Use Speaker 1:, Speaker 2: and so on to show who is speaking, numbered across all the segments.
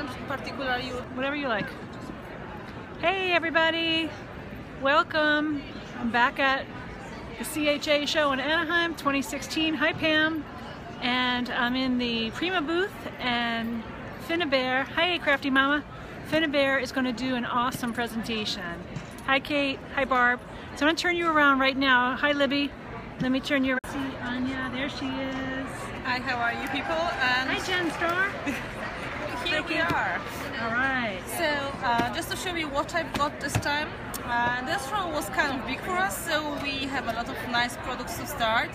Speaker 1: particular you?
Speaker 2: Whatever you like. Hey everybody, welcome. I'm back at the CHA show in Anaheim 2016. Hi Pam. And I'm in the Prima booth, and Finnabair, hi Crafty Mama. Finnabair is going to do an awesome presentation. Hi Kate, hi Barb. So I'm going to turn you around right now. Hi Libby. Let me turn you around. See Anya, there she is.
Speaker 1: Hi, how are you people? And
Speaker 2: hi Jen Star.
Speaker 1: Here we are.
Speaker 2: All right.
Speaker 1: So just to show you what I've got this time. This row was kind of big for us, so we have a lot of nice products to start.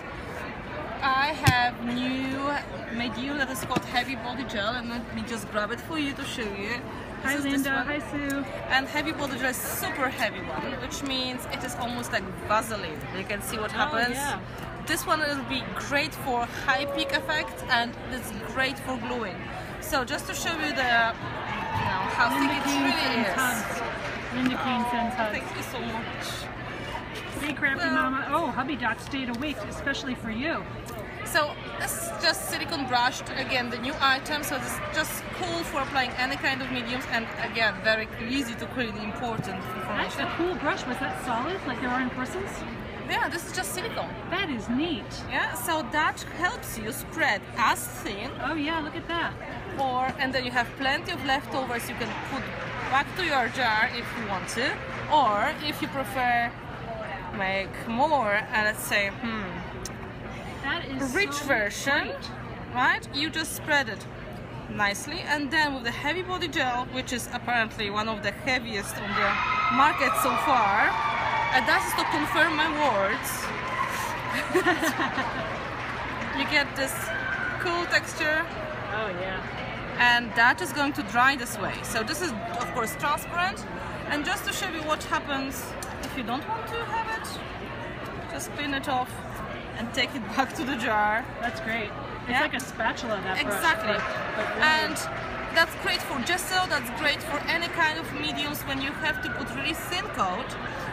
Speaker 1: I have new medium that is called Heavy Body Gel, and let me just grab it for you to show you.
Speaker 2: Hi Linda, hi Sue.
Speaker 1: And Heavy Body Gel is super heavy one, which means it is almost like Vaseline. You can see what happens.
Speaker 2: Yeah.
Speaker 1: This one will be great for high peak effect, and it's great for gluing. So just to show you the, how thick it really is.
Speaker 2: Linda Keen sends hugs.
Speaker 1: Thank you so much.
Speaker 2: Hey Crafty Mama. Oh, Hubby Dot stayed awake, especially for you.
Speaker 1: So this is just silicone brushed, again the new item, so this is just cool for applying any kind of mediums, and again very easy to clean, important information.
Speaker 2: That's a cool brush. Was that solid like there are in bristles?
Speaker 1: Yeah, this is just silicone.
Speaker 2: That is neat.
Speaker 1: Yeah, so that helps you spread as thin.
Speaker 2: Oh yeah, look at that.
Speaker 1: And then you have plenty of leftovers you can put back to your jar if you want to, or if you prefer make more, let's say
Speaker 2: that is
Speaker 1: rich
Speaker 2: so
Speaker 1: version,
Speaker 2: great.
Speaker 1: right? You just spread it nicely, and then with the Heavy Body Gel, which is apparently one of the heaviest on the market so far, and that is to confirm my words. You get this cool texture.
Speaker 2: Oh yeah.
Speaker 1: And that is going to dry this way. So this is of course transparent, and just to show you what happens if you don't want to have it, just clean it off and take it back to the jar.
Speaker 2: That's great. It's like a spatula, that brush.
Speaker 1: Exactly.
Speaker 2: But really.
Speaker 1: And that's great for gesso, that's great for any kind of mediums when you have to put really thin coat.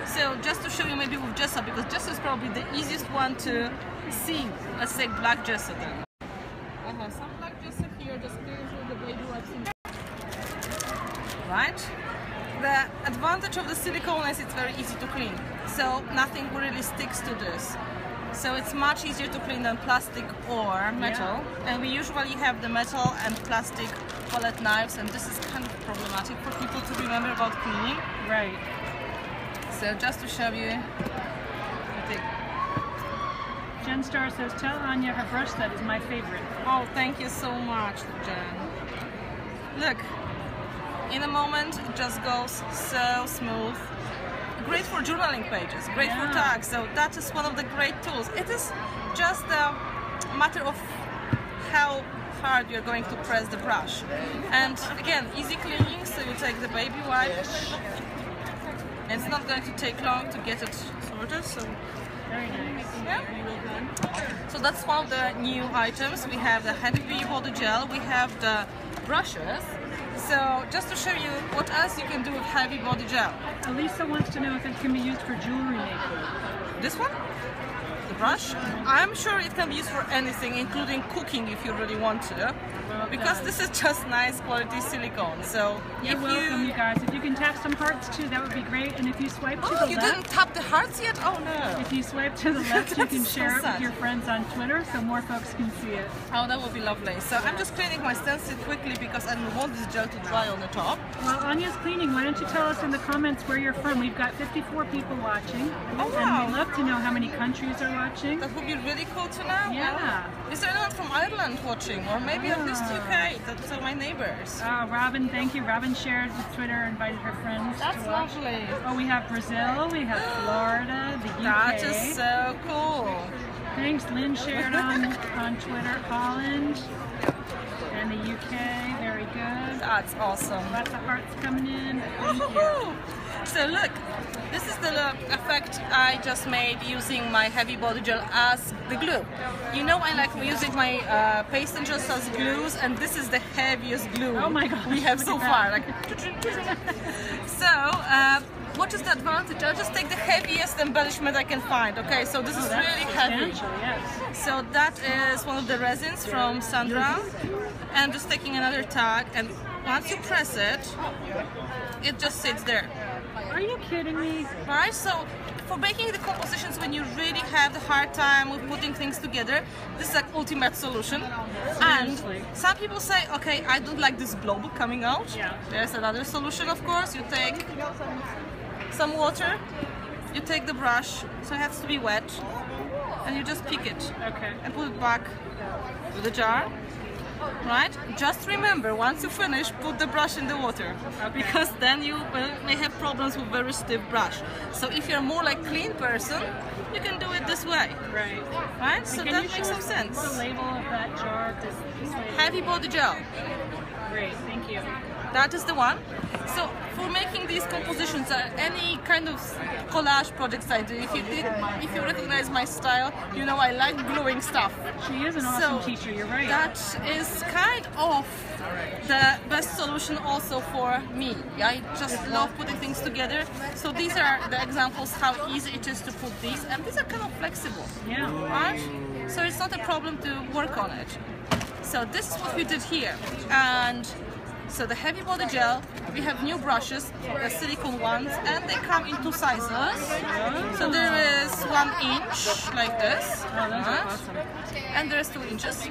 Speaker 1: So just to show you maybe with gesso, because gesso is probably the easiest one to see. Let's say black gesso then. I have some black gesso here, just clean through the baby wipes. Right? The advantage of the silicone is it's very easy to clean. So nothing really sticks to this. So it's much easier to clean than plastic or metal. Yeah. And we usually have the metal and plastic palette knives, and this is kind of problematic for people to remember about cleaning.
Speaker 2: Right.
Speaker 1: So just to show you,
Speaker 2: Jen Star says, tell Anya her brush set is my favorite.
Speaker 1: Oh, thank you so much, Jen. Look, in a moment it just goes so smooth. Great for journaling pages, great for tags, so that is one of the great tools. It is just a matter of how hard you're going to press the brush. And again, easy cleaning, so you take the baby wipe. It's not going to take long to get it sorted, so
Speaker 2: very nice.
Speaker 1: Yeah. So that's one of the new items. We have the Heavy Body Gel, we have the brushes. So just to show you what else you can do with Heavy Body Gel.
Speaker 2: Elisa wants to know if it can be used for jewelry making.
Speaker 1: This one? The brush? I'm sure it can be used for anything, including cooking if you really want to. Well, because this is just nice quality silicone. So
Speaker 2: you're welcome, you guys. If you can tap some hearts too, that would be great. And if you swipe to the left,
Speaker 1: you didn't tap the hearts yet? Oh no!
Speaker 2: If you swipe to the left, you can share it with your friends on Twitter, so more folks can see it.
Speaker 1: Oh, that would be lovely. So I'm just cleaning my stencil quickly because I don't want this gel to dry on the top.
Speaker 2: Well, Anya's cleaning. Why don't you tell us in the comments where you're from? We've got 54 people watching.
Speaker 1: Oh wow!
Speaker 2: And we'd love to know how many countries are watching.
Speaker 1: That would be really cool to know.
Speaker 2: Yeah.
Speaker 1: Well, is there anyone from Ireland watching, or maybe at least UK? That's my neighbors.
Speaker 2: Robin, thank you. Robin shared with Twitter, invited her friends
Speaker 1: to watch.
Speaker 2: That's
Speaker 1: lovely.
Speaker 2: Oh, we have Brazil, we have Florida, the UK.
Speaker 1: That is so cool.
Speaker 2: Thanks, Lynn shared on Twitter, Holland, and the UK. Very good.
Speaker 1: That's awesome.
Speaker 2: Lots of hearts coming in. Thank you.
Speaker 1: So look, this is the effect I just made using my Heavy Body Gel as the glue. You know I like using my paste gels as glues, and this is the heaviest glue we have so far. Like, so, what is the advantage? I'll just take the heaviest embellishment I can find. Okay, so this is really heavy.
Speaker 2: Yes.
Speaker 1: So that is one of the resins from Sandra. and I'm just taking another tag, and once you press it, it just sits there.
Speaker 2: Are you kidding me?
Speaker 1: Right? So for making the compositions when you really have the hard time with putting things together, this is like ultimate solution. And some people say, okay, I don't like this blob coming out.
Speaker 2: Yeah.
Speaker 1: There's another solution, of course. You take some water, you take the brush, so it has to be wet, and you just pick it.
Speaker 2: Okay.
Speaker 1: And put it back to the jar. Right? Just remember, once you finish, put the brush in the water, because then you may have problems with very stiff brush. So if you're more like clean person, you can do it this way.
Speaker 2: Right.
Speaker 1: Right? So that makes some sense.
Speaker 2: The label of that jar, this way.
Speaker 1: Heavy body gel.
Speaker 2: Great, thank you.
Speaker 1: That is the one. So for making these compositions, any kind of collage projects I do, if you recognize my style, you know I like gluing stuff.
Speaker 2: She is an awesome teacher, you're right.
Speaker 1: That is kind of the best solution also for me. I just love putting things together. So these are the examples how easy it is to put these, and these are kind of flexible.
Speaker 2: Yeah.
Speaker 1: Right? So it's not a problem to work on it. So this is what we did here. And so the heavy body gel, we have new brushes, the silicone ones, and they come in 2 sizes. So there is 1 inch like this,
Speaker 2: Awesome.
Speaker 1: and there is 2 inches.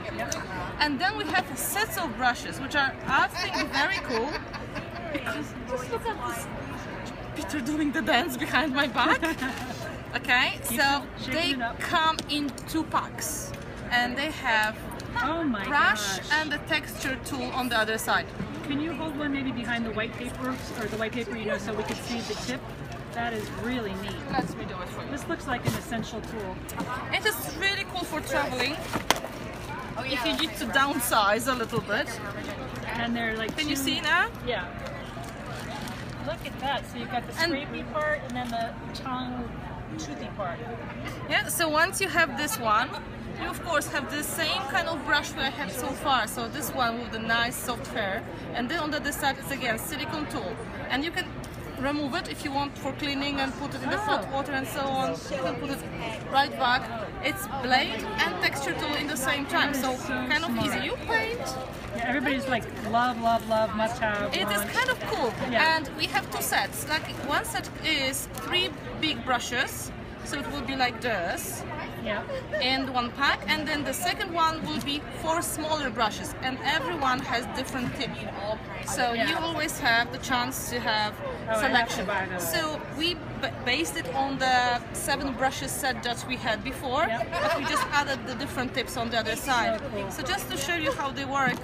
Speaker 1: And then we have sets of brushes, which are, I think, very cool, because just look at this Peter doing the dance behind my back. Okay, so they come in 2 packs, and they have brush and the texture tool on the other side.
Speaker 2: Can you hold one maybe behind the white paper, or the white paper, so we can see the tip? That is really neat.
Speaker 1: Let me do it for you.
Speaker 2: This looks like an essential tool.
Speaker 1: It is really cool for traveling. If you need to downsize a little bit.
Speaker 2: And they're like,
Speaker 1: can you see now?
Speaker 2: Yeah. Look at that. So you've got the scrapey part and then the tongue toothy part.
Speaker 1: Yeah, so once you have this one, you of course have the same kind of brush we had so far. So this one with the nice soft hair, and then on the other side is again silicone tool, and you can remove it if you want for cleaning and put it in the hot water and so on. You can put it right back. It's blade and texture tool in the same time, so kind of easy. You paint.
Speaker 2: Yeah, everybody's like love, must have.
Speaker 1: It is kind of cool, and we have 2 sets. Like one set is 3 big brushes, so it will be like this.
Speaker 2: Yeah.
Speaker 1: In 1 pack, and then the second one will be 4 smaller brushes, and everyone has different tip, so you always have the chance to have selection. So we based it on the 7 brushes set that we had before, but we just added the different tips on the other side. So just to show you how they work,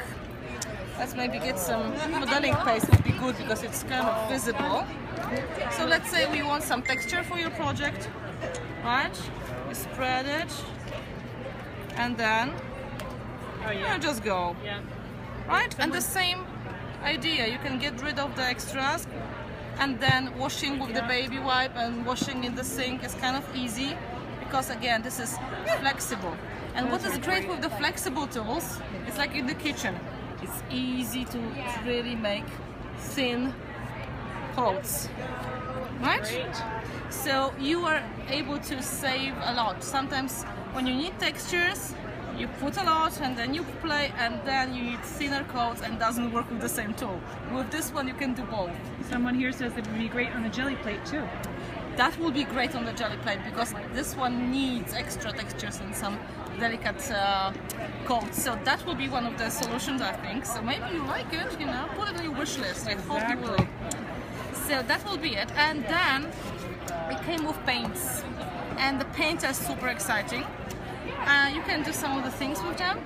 Speaker 1: let's maybe get some modeling paste. Would be good because it's kind of visible. So let's say we want some texture for your project, right? You spread it, and then you just go.
Speaker 2: Yeah.
Speaker 1: Right? And the same idea, you can get rid of the extras, and then washing with the baby wipe and washing in the sink is kind of easy, because again, this is flexible. And what is great with the flexible tools, it's like in the kitchen. It's easy to really make thin clothes. Right?
Speaker 2: Great.
Speaker 1: So you are able to save a lot. Sometimes when you need textures, you put a lot and then you play, and then you need thinner coats, and doesn't work with the same tool. With this one you can do both.
Speaker 2: Someone here says it would be great on the jelly plate too.
Speaker 1: That will be great on the jelly plate, because this one needs extra textures and some delicate coats. So that will be one of the solutions, I think. So maybe you like it, put it on your wish list. I hope you will. So that will be it. And then it came with paints, and the paints are super exciting. You can do some of the things with them.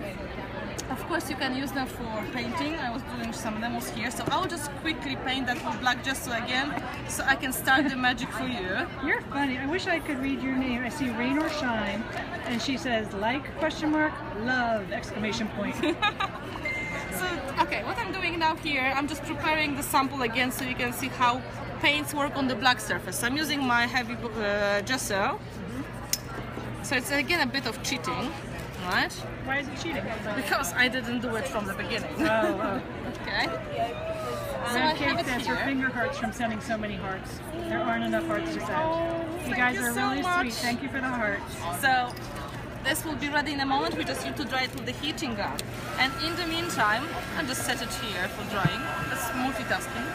Speaker 1: Of course, you can use them for painting. I was doing some demos here, so I'll just quickly paint that with black gesso again, so I can start the magic for you.
Speaker 2: You're funny. I wish I could read your name. I see Rain or Shine, and she says like question mark love exclamation point.
Speaker 1: So okay, what I'm doing now here, I'm just preparing the sample again, so you can see how paints work on the black surface. I'm using my heavy gesso. So it's again a bit of cheating, right?
Speaker 2: Why is it cheating?
Speaker 1: Because I didn't do it from the beginning.
Speaker 2: Oh.
Speaker 1: Okay. So
Speaker 2: Red Cake says her finger hearts from sending so many hearts. There aren't enough hearts to send. You guys are really sweet. Thank you for the hearts.
Speaker 1: So this will be ready in a moment. We just need to dry it with the heating gun. And in the meantime, I'll just set it here for drying. That's multitasking.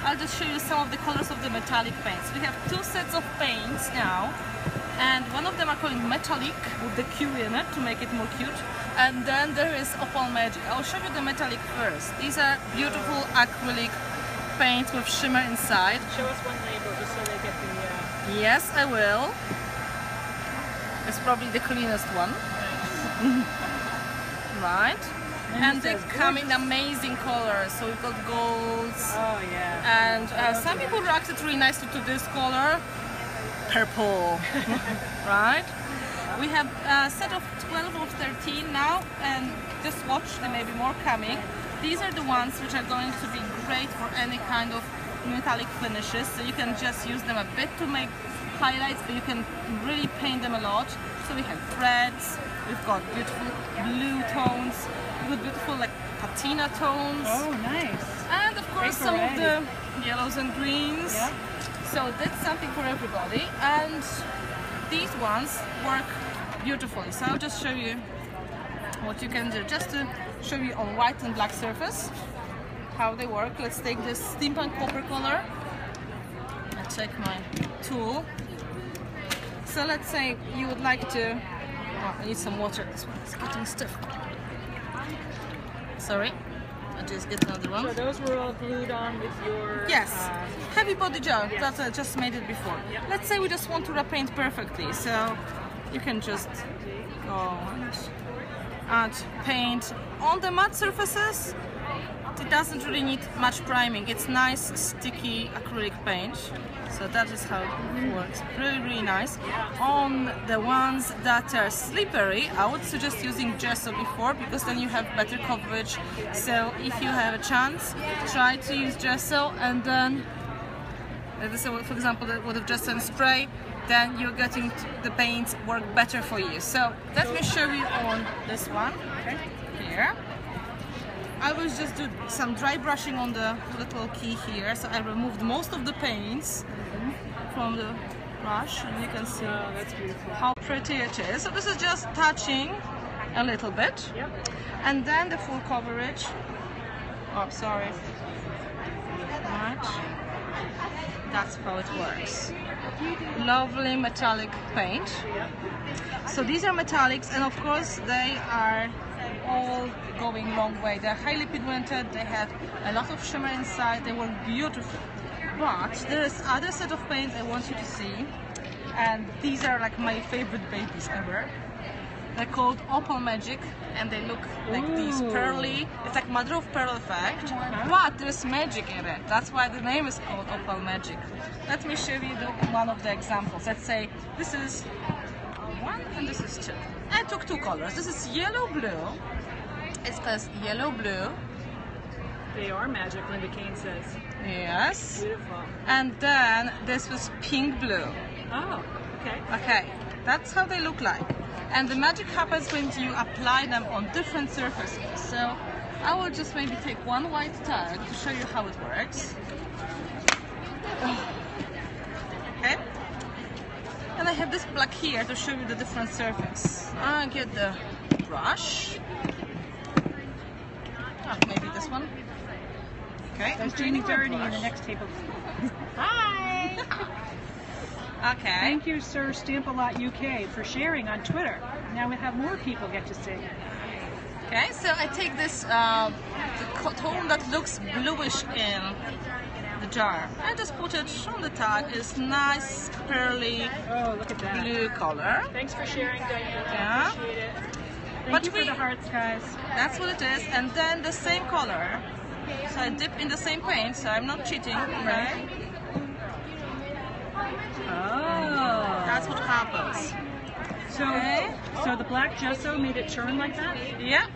Speaker 1: I'll just show you some of the colors of the metallic paints. We have two sets of paints now, and one of them are called metallic with the Q in it to make it more cute. And then there is Opal Magic. I'll show you the metallic first. These are beautiful acrylic paints with shimmer inside.
Speaker 2: Show us one label just so they get the...
Speaker 1: Yes, I will. It's probably the cleanest one. Right. And they come in amazing colors. So we've got golds.
Speaker 2: Oh yeah.
Speaker 1: And some people reacted really nicely to this color. Purple. Right. We have a set of 12 or 13 now, and just watch, there may be more coming. These are the ones which are going to be great for any kind of metallic finishes, so you can just use them a bit to make highlights, but you can really paint them a lot. So we have reds, we've got beautiful blue tones, we've got beautiful like patina tones.
Speaker 2: Oh, nice.
Speaker 1: And of course some of the yellows and greens.
Speaker 2: Yeah.
Speaker 1: So that's something for everybody. And these ones work beautifully. So I'll just show you what you can do, just to show you on white and black surface how they work. Let's take this steampunk copper color. I take my tool. So let's say you would like to, oh, I need some water, this one is getting stiff. Sorry, I just get another one.
Speaker 2: So those were all glued on with your...
Speaker 1: Yes, heavy body gel,
Speaker 2: yes.
Speaker 1: that I just made it before.
Speaker 2: Yep.
Speaker 1: Let's say we just want to repaint perfectly, so you can just go and add paint on the matte surfaces. It doesn't really need much priming, it's nice sticky acrylic paint, so that is how it works. Really nice. On the ones that are slippery, I would suggest using gesso before, because then you have better coverage. So if you have a chance, try to use gesso, and then for example with gesso and spray, then you're getting the paints work better for you. So let me show you on this one here. I will just do some dry brushing on the little key here. So I removed most of the paints from the brush, and you can see
Speaker 2: that's beautiful.
Speaker 1: how pretty it is. So this is just touching a little bit, and then the full coverage. Oh, sorry. Right. That's how it works. Lovely metallic paint. So these are metallics, and of course they are all going long way. They're highly pigmented, they have a lot of shimmer inside, they work beautiful. But there is other set of paints I want you to see, and these are like my favorite babies ever. They're called Opal Magic, and they look like these pearly, it's like mother of pearl effect, but there's magic in it. That's why the name is called Opal Magic. Let me show you one of the examples. Let's say this is one and this is two. I took two colors. This is yellow blue. It's called yellow blue.
Speaker 2: They are magic, Linda Kane says.
Speaker 1: Yes.
Speaker 2: Beautiful.
Speaker 1: And then this was pink blue.
Speaker 2: Oh, okay.
Speaker 1: Okay, that's how they look like. And the magic happens when you apply them on different surfaces. So I will just maybe take one white tag to show you how it works. Okay. And I have this black here to show you the different surface. I get the brush. Oh, maybe this one. Okay.
Speaker 2: There's Jamie Dirty in the next table.
Speaker 1: Hi! Okay.
Speaker 2: Thank you, Sir Stamp-A-Lot UK, for sharing on Twitter. Now we have more people get to see.
Speaker 1: Okay, so I take this the tone that looks bluish in the jar. I just put it on the tag. It's nice, pearly,
Speaker 2: look at that.
Speaker 1: blue color.
Speaker 2: Thanks for sharing, Diana.
Speaker 1: Yeah.
Speaker 2: I appreciate it.
Speaker 1: But
Speaker 2: Thank you for the hearts, guys.
Speaker 1: That's what it is. And then the same color. So I dip in the same paint, so I'm not cheating, right?
Speaker 2: Oh.
Speaker 1: That's what happens.
Speaker 2: So the black gesso made it turn like that?
Speaker 1: Yeah.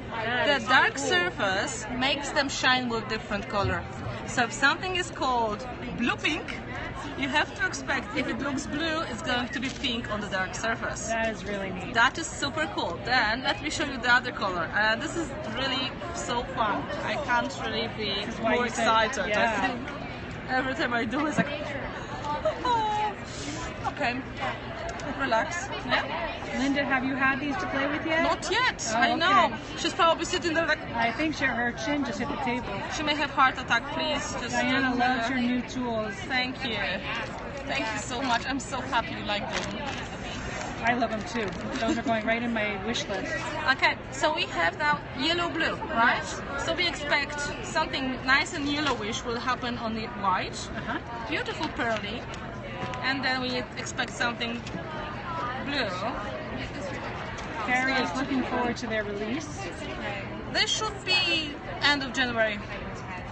Speaker 1: The dark surface makes them shine with different color. So if something is called blue pink, you have to expect if it looks blue, it's going to be pink on the dark surface.
Speaker 2: That is really neat.
Speaker 1: That is super cool. Then let me show you the other color. This is really so fun. I can't really be more excited. I think every time I do it's like, Okay. Relax. Yeah.
Speaker 2: Linda, have you had these to play with yet?
Speaker 1: Not yet.
Speaker 2: Oh,
Speaker 1: I know.
Speaker 2: okay.
Speaker 1: She's probably sitting there like.
Speaker 2: I think her chin just hit the table.
Speaker 1: She may have heart attack. Please just.
Speaker 2: Diana loves your new tools.
Speaker 1: Thank you. Thank you so much. I'm so happy you like them.
Speaker 2: I love them too. Those are going right in my wish list.
Speaker 1: Okay, so we have now yellow-blue, right? So we expect something nice and yellowish will happen on the white. Beautiful pearly. And then we expect something blue.
Speaker 2: Carrie is looking forward to their release.
Speaker 1: They should be end of January.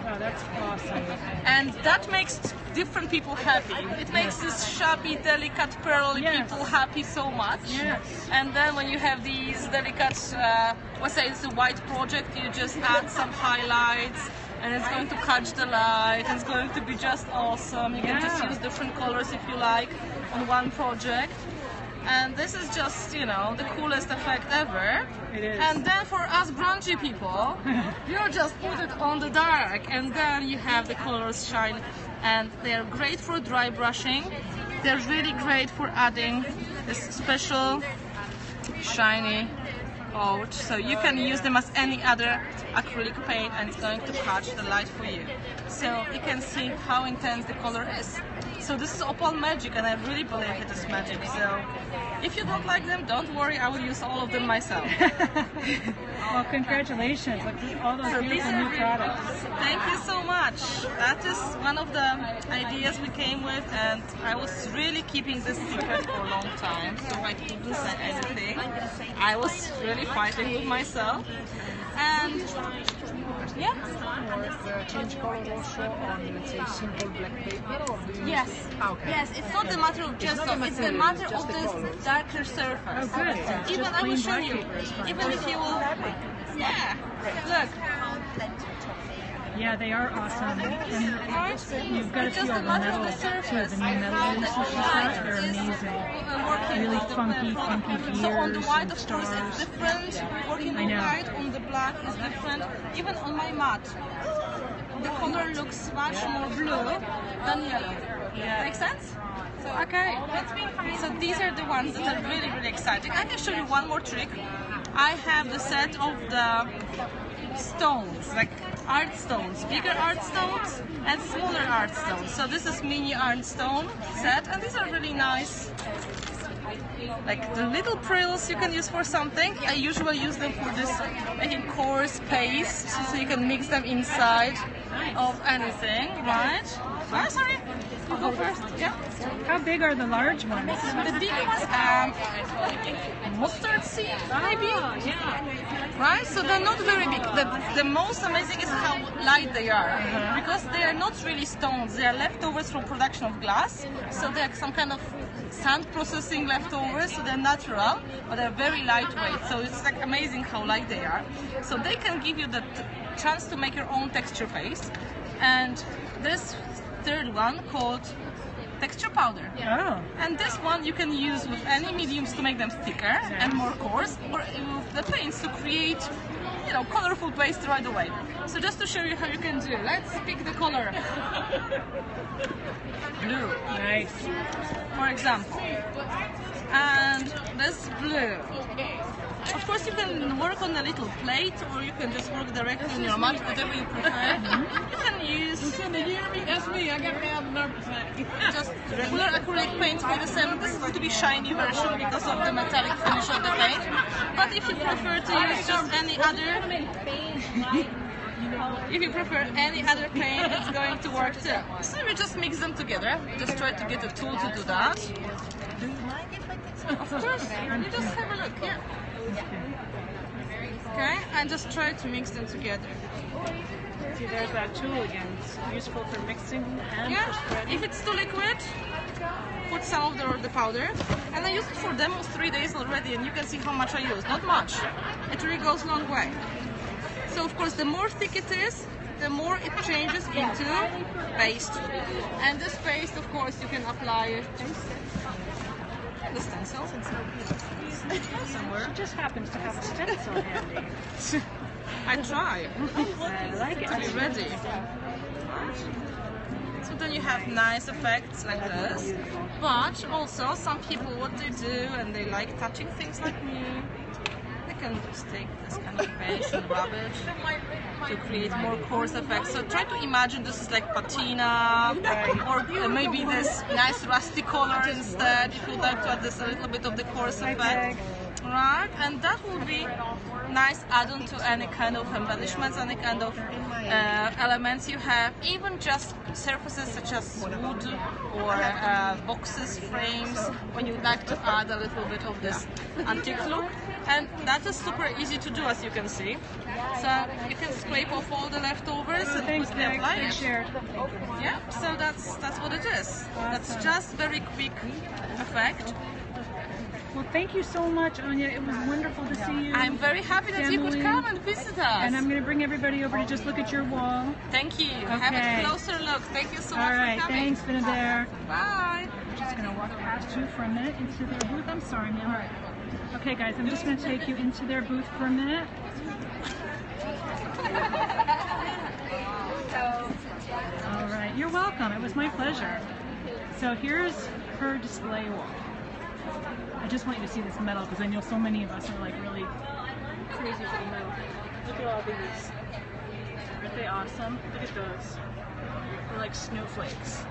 Speaker 2: Oh, that's awesome.
Speaker 1: And that makes different people happy. It makes this shabby, delicate, pearly people happy so much.
Speaker 2: Yes.
Speaker 1: And then when you have these delicate, let's say it's a white project, you just add some highlights and it's going to catch the light. It's going to be just awesome. You can just use different colors if you like on one project. And this is just, you know, the coolest effect ever.
Speaker 2: It is.
Speaker 1: And then for us grungy people, you just put it on the dark and then you have the colors shine. And they're great for dry brushing. They're really great for adding this special shiny coat. So you can use them as any other acrylic paint and it's going to catch the light for you. So you can see how intense the color is. So this is opal magic and I really believe it is magic. So if you don't like them, don't worry, I will use all of them myself.
Speaker 2: Well, congratulations. Look at all those beautiful new products.
Speaker 1: Thank you so much. That is one of the ideas we came with and I was really keeping this secret for a long time. So I couldn't say anything. I was really fighting with myself. And yeah.
Speaker 3: Or change color also on, let's say, simple black paper, or do you
Speaker 1: Yes.
Speaker 3: Okay.
Speaker 1: Yes, it's not the matter of gesso, it's the matter of this darker surface.
Speaker 2: Oh, good. So
Speaker 1: Even
Speaker 2: just
Speaker 1: I will
Speaker 2: plain
Speaker 1: show
Speaker 2: black
Speaker 1: you.
Speaker 2: paper is fine.
Speaker 1: Even if you will. Yeah. Look.
Speaker 2: Yeah, they are awesome. And you've got a
Speaker 1: It's
Speaker 2: few
Speaker 1: just a
Speaker 2: of the
Speaker 1: matter
Speaker 2: metal
Speaker 1: of the surface.
Speaker 2: too. The new metal pieces she's got, they're amazing. Really funky
Speaker 1: So on the
Speaker 2: gears
Speaker 1: white,
Speaker 2: and
Speaker 1: of course, it's
Speaker 2: stars.
Speaker 1: different. Working
Speaker 2: I
Speaker 1: on
Speaker 2: know.
Speaker 1: white, on the black is different. Even on my mat, the color looks much more blue than yellow. Make sense? Okay. So these are the ones that are really, really exciting. I can show you one more trick. I have the set of the stones, like art stones, bigger art stones and smaller art stones. So this is mini art stone set, and these are really nice. Like the little frills you can use for something. I usually use them for this making coarse paste, so you can mix them inside of anything, right? Oh, sorry, you go first. Yeah.
Speaker 2: How big are the large ones?
Speaker 1: The bigger ones, mustard seed, maybe. Right? So they're not very big. The most amazing is how light they are, because they are not really stones. They are leftovers from production of glass. So they're some kind of sand processing leftovers. So they're natural, but they're very lightweight. So it's like amazing how light they are. So they can give you the chance to make your own texture paste. And this third one called texture powder.
Speaker 2: Oh.
Speaker 1: And this one you can use with any mediums to make them thicker and more coarse, or with the paints to create, you know, colorful paste right away. So just to show you how you can do, let's pick the color. Blue.
Speaker 2: Nice.
Speaker 1: For example. And this blue. Of course, you can work on a little plate, or you can just work directly on your mat, whatever you prefer. You can use
Speaker 3: That's me, I got down nervous.
Speaker 1: just regular acrylic paint with the same. This is going to be shiny version because of the metallic finish of the paint. But if you prefer to use just any other, if you prefer any other paint, it's going to work too. So we just mix them together. Just try to get a tool to do that. Of course, you just have a look. Yeah. Okay, and just try to mix them together.
Speaker 2: See, there's that tool again. It's useful for mixing and for spreading.
Speaker 1: If it's too liquid, put some of the powder. And I used it for demos 3 days already, and you can see how much I use. Not much. It really goes a long way. So of course, the more thick it is, the more it changes into paste. And this paste, of course, you can apply it the stencil somewhere.
Speaker 2: She just happens to have a stencil handy.
Speaker 1: I try
Speaker 2: I like it.
Speaker 1: to be ready. So then you have nice effects like this. But also some people, what they do, and they like touching things like me, they can just take this kind of beige and rub it to create more coarse effects. So try to imagine this is like patina, or maybe this nice rusty color instead, if you'd like to add this a little bit of the coarse effect. Right, and that will be nice add-on to any kind of embellishments, any kind of elements you have, even just surfaces such as wood or boxes, frames, when you'd like to add a little bit of this antique look. And that is super easy to do, as you can see. So you can scrape off all the leftovers and quickly apply it. Yeah, so that's what it is. That's just very quick effect.
Speaker 2: Well, thank you so much, Anya. It was wonderful to see you.
Speaker 1: I'm very happy that you could come and visit us.
Speaker 2: And I'm going to bring everybody over to just look at your wall.
Speaker 1: Thank you.
Speaker 2: Okay.
Speaker 1: Have a closer look. Thank you so much
Speaker 2: for coming. All right, thanks, Finnabair.
Speaker 1: Bye.
Speaker 2: I'm just going to walk past you for a minute into their booth. I'm sorry, ma'am. All right. Okay, guys, I'm just going to take you into their booth for a minute. All right, you're welcome. It was my pleasure. So here's her display wall. I just want you to see this metal because I know so many of us are like really crazy for the metal. Look at all these. Aren't they awesome? Look at those. They're like snowflakes.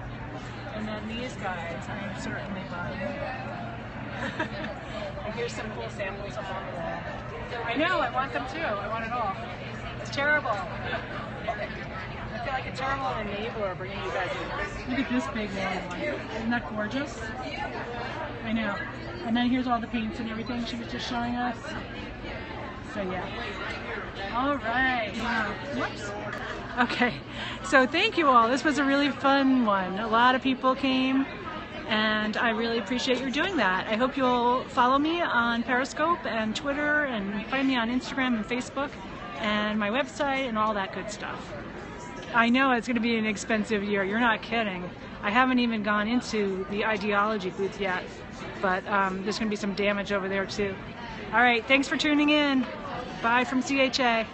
Speaker 2: And then these guys I am certainly buying. And here's some cool samples up on the wall. I know, I want them too. I want it all. It's terrible. I feel like a terrible enabler bringing you guys in. Look at this big one. Isn't that gorgeous? I know. And then here's all the paints and everything she was just showing us. So yeah. All right. Wow. Whoops. Okay. So thank you all. This was a really fun one. A lot of people came, and I really appreciate your doing that. I hope you'll follow me on Periscope and Twitter, and find me on Instagram and Facebook and my website and all that good stuff. I know it's going to be an expensive year. You're not kidding. I haven't even gone into the ideology booth yet, but there's going to be some damage over there too. All right, thanks for tuning in. Bye from CHA.